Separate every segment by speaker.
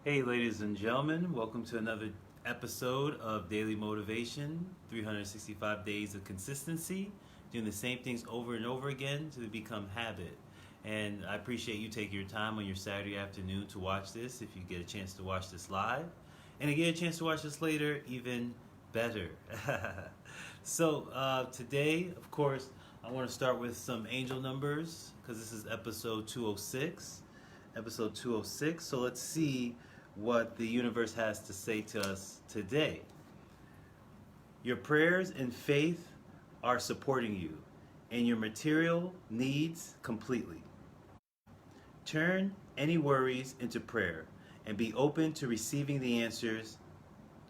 Speaker 1: Hey, ladies and gentlemen, welcome to another episode of Daily Motivation 365 Days of Consistency, doing the same things over and over again to become habit. And I appreciate you taking your time on your Saturday afternoon to watch this if you get a chance to watch this live. And if you get a chance to watch this later, even better. Today, of course, I want to start with some angel numbers because this is episode 206. Episode 206. So let's see what the universe has to say to us today. Your prayers and faith are supporting you and your material needs completely. Turn any worries into prayer and be open to receiving the answers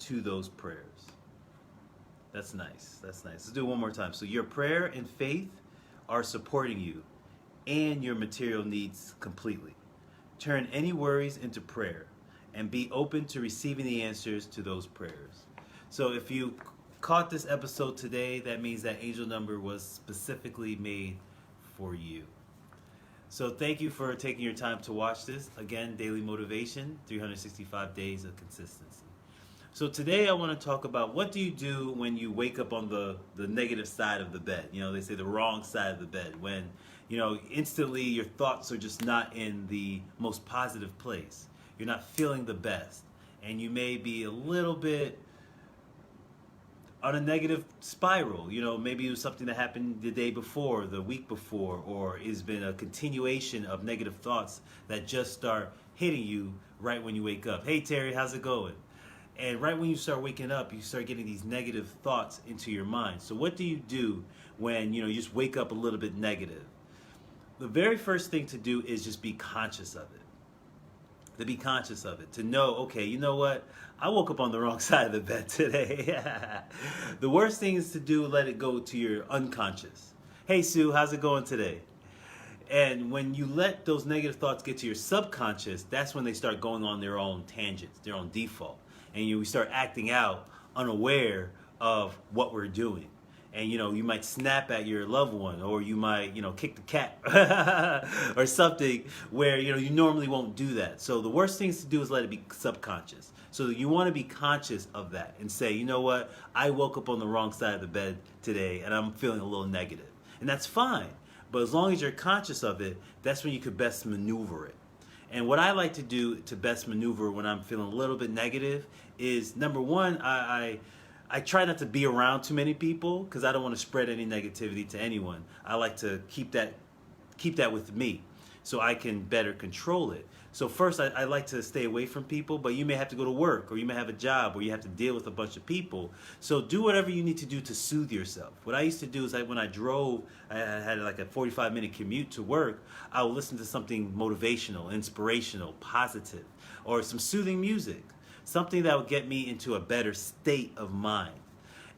Speaker 1: to those prayers. That's nice. That's nice. Let's do it one more time. So your prayer and faith are supporting you and your material needs completely. Turn any worries into prayer and be open to receiving the answers to those prayers. So if you caught this episode today, that means that angel number was specifically made for you. So thank you for taking your time to watch this. Again, Daily Motivation, 365 Days of Consistency. So today I want to talk about what do you do when you wake up on the negative side of the bed. You know, they say the wrong side of the bed. When, instantly your thoughts are just not in the most positive place. You're not feeling the best. And you may be a little bit on a negative spiral. Maybe it was something that happened the day before, the week before, or it's been a continuation of negative thoughts that just start hitting you right when you wake up. Hey Terry, how's it going? And right when you start waking up, you start getting these negative thoughts into your mind. So what do you do when you just wake up a little bit negative? The very first thing to do is just be conscious of it. To be conscious of it. To know, okay, you know what? I woke up on the wrong side of the bed today. The worst thing is to do, let it go to your unconscious. Hey Sue, how's it going today? And when you let those negative thoughts get to your subconscious, that's when they start going on their own tangents, their own default. And we start acting out unaware of what we're doing. And you might snap at your loved one, or you might kick the cat or something where you normally won't do that. So the worst things to do is let it be subconscious. So you want to be conscious of that and say, you know what, I woke up on the wrong side of the bed today and I'm feeling a little negative. And that's fine. But as long as you're conscious of it, that's when you could best maneuver it. And what I like to do to best maneuver when I'm feeling a little bit negative is, number one, I try not to be around too many people because I don't want to spread any negativity to anyone. I like to keep that with me so I can better control it. So first, I like to stay away from people, but you may have to go to work, or you may have a job, or you have to deal with a bunch of people. So do whatever you need to do to soothe yourself. What I used to do is when I drove, I had like a 45-minute commute to work, I would listen to something motivational, inspirational, positive, or some soothing music. Something that would get me into a better state of mind.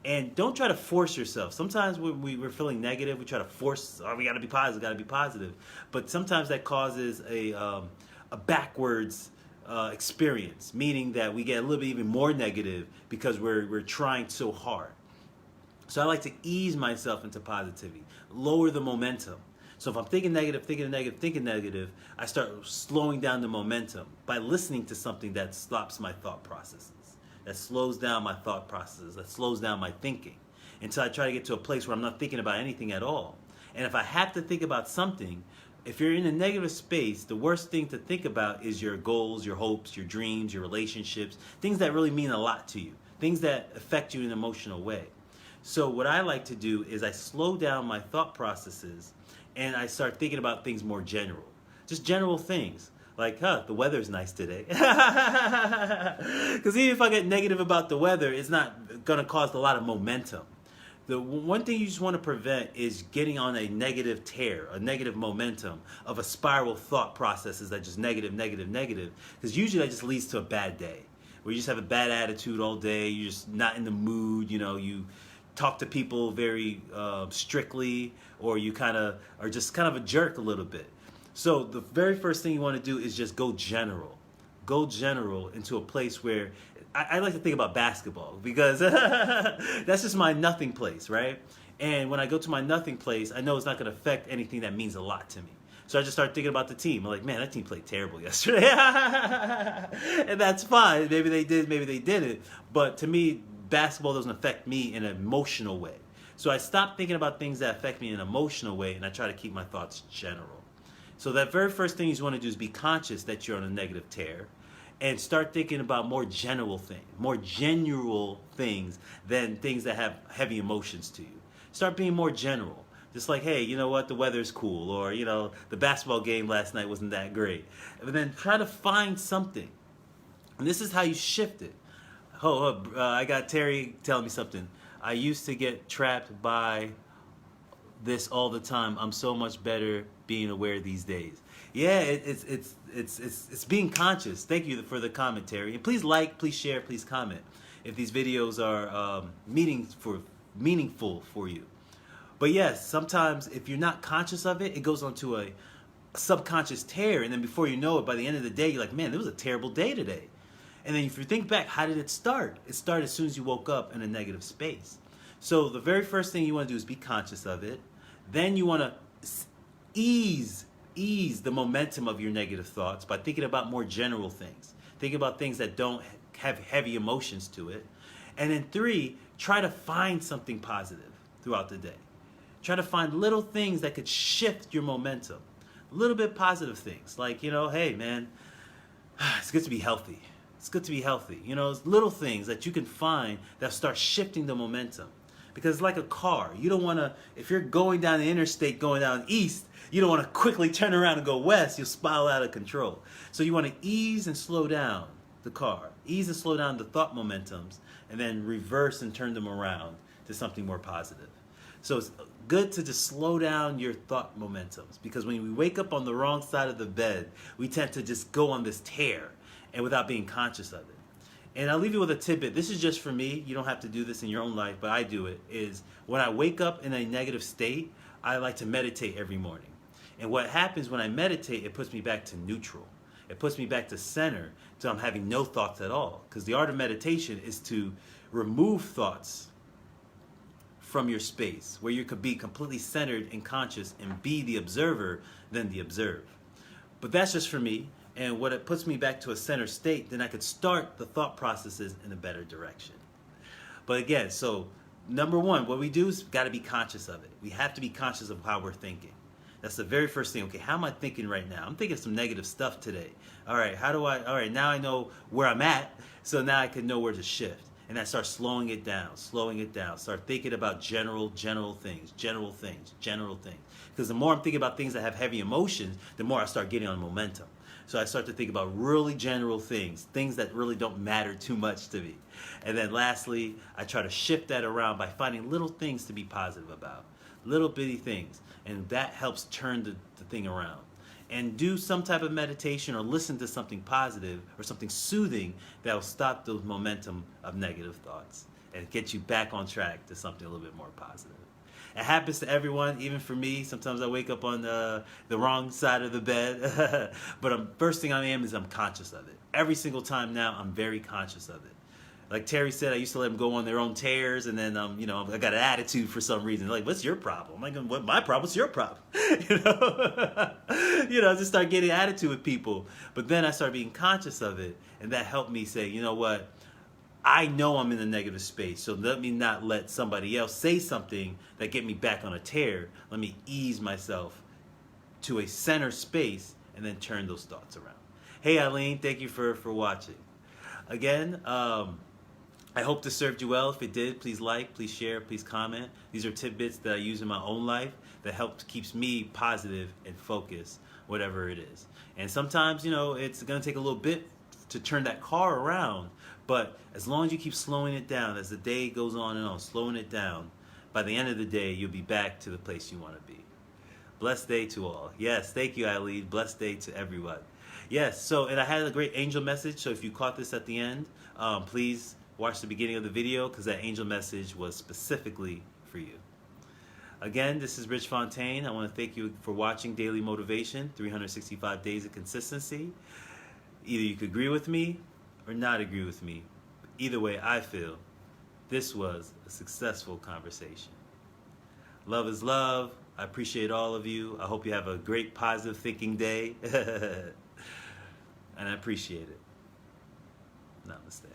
Speaker 1: And don't try to force yourself. Sometimes when we're feeling negative, we try to force, we gotta be positive. But sometimes that causes a backwards experience, meaning that we get a little bit even more negative because we're trying so hard. So I like to ease myself into positivity, lower the momentum. So if I'm thinking negative, I start slowing down the momentum by listening to something that stops my thought processes, that slows down my thought processes, that slows down my thinking, until I try to get to a place where I'm not thinking about anything at all. And if I have to think about something, if you're in a negative space, the worst thing to think about is your goals, your hopes, your dreams, your relationships, things that really mean a lot to you, things that affect you in an emotional way. So what I like to do is I slow down my thought processes and I start thinking about things more general. Just general things. Like, the weather's nice today. Because even if I get negative about the weather, it's not going to cause a lot of momentum. The one thing you just want to prevent is getting on a negative tear, a negative momentum of a spiral thought processes that just negative. Because usually that just leads to a bad day. Where you just have a bad attitude all day. You're just not in the mood. You talk to people very strictly, or you kind of are just kind of a jerk a little bit. So the very first thing you want to do is just go general. Go general into a place where I like to think about basketball because that's just my nothing place, right? And when I go to my nothing place, I know it's not going to affect anything that means a lot to me. So I just started thinking about the team. I'm like, man, that team played terrible yesterday. And that's fine. Maybe they did, maybe they didn't. But to me, basketball doesn't affect me in an emotional way. So I stopped thinking about things that affect me in an emotional way, and I try to keep my thoughts general. So that very first thing you want to do is be conscious that you're on a negative tear, and start thinking about more general things, more general things than things that have heavy emotions to you. Start being more general. Just like, hey, you know what, the weather's cool, or, you know, the basketball game last night wasn't that great. But then try to find something. And this is how you shift it. I got Terry telling me something. I used to get trapped by this all the time. I'm so much better being aware these days. Yeah, it's being conscious. Thank you for the commentary. And please like, please share, please comment if these videos are meaningful for you. But yes, sometimes if you're not conscious of it, it goes onto a subconscious tear, and then before you know it, by the end of the day, you're like, man, it was a terrible day today. And then if you think back, how did it start? It started as soon as you woke up in a negative space. So the very first thing you want to do is be conscious of it. Then you want to ease the momentum of your negative thoughts by thinking about more general things. Think about things that don't have heavy emotions to it. And then 3, try to find something positive throughout the day. Try to find little things that could shift your momentum. A little bit positive things. Like, you know, hey, man, it's good to be healthy. It's good to be healthy. You know, it's little things that you can find that start shifting the momentum. Because it's like a car. You don't want to, if you're going down the interstate, going down east, you don't want to quickly turn around and go west. You'll spiral out of control. So you want to ease and slow down the car. Ease and slow down the thought momentums, and then reverse and turn them around to something more positive. So it's good to just slow down your thought momentums, because when we wake up on the wrong side of the bed, we tend to just go on this tear and without being conscious of it. And I'll leave you with a tidbit. This is just for me. You don't have to do this in your own life, but I do it. Is when I wake up in a negative state, I like to meditate every morning. And what happens when I meditate, it puts me back to neutral. It puts me back to center, so I'm having no thoughts at all. Because the art of meditation is to remove thoughts from your space, where you could be completely centered and conscious and be the observer than the observed. But that's just for me. And what it puts me back to a center state, then I could start the thought processes in a better direction. But again, so number 1, what we do is got to be conscious of it. We have to be conscious of how we're thinking. That's the very first thing. Okay, how am I thinking right now? I'm thinking some negative stuff today. All right, all right, now I know where I'm at, so now I can know where to shift. And I start slowing it down. Start thinking about general things. Because the more I'm thinking about things that have heavy emotions, the more I start getting on momentum. So I start to think about really general things that really don't matter too much to me. And then lastly, I try to shift that around by finding little things to be positive about. Little bitty things. And that helps turn the thing around. And do some type of meditation or listen to something positive or something soothing that will stop those momentum of negative thoughts and get you back on track to something a little bit more positive. It happens to everyone, even for me. Sometimes I wake up on the wrong side of the bed. But first thing I am is I'm conscious of it. Every single time now, I'm very conscious of it. Like Terry said, I used to let them go on their own tears, and then I got an attitude for some reason. Like, what's your problem? I'm like, what my problem? What's your problem? I just start getting attitude with people. But then I start being conscious of it, and that helped me say, you know what? I know I'm in a negative space, so let me not let somebody else say something that get me back on a tear. Let me ease myself to a center space and then turn those thoughts around. Hey, Eileen, thank you for watching. Again, I hope this served you well. If it did, please like, please share, please comment. These are tidbits that I use in my own life that keeps me positive and focused, whatever it is. And sometimes, it's going to take a little bit to turn that car around. But as long as you keep slowing it down, as the day goes on and on, slowing it down, by the end of the day, you'll be back to the place you want to be. Blessed day to all. Yes, thank you, Eileen. Blessed day to everyone. Yes, and I had a great angel message, so if you caught this at the end, please watch the beginning of the video, because that angel message was specifically for you. Again, this is Rich Fontaine. I want to thank you for watching Daily Motivation, 365 Days of Consistency. Either you could agree with me or not agree with me. Either way, I feel this was a successful conversation. Love is love. I appreciate all of you. I hope you have a great positive thinking day. And I appreciate it. Namaste.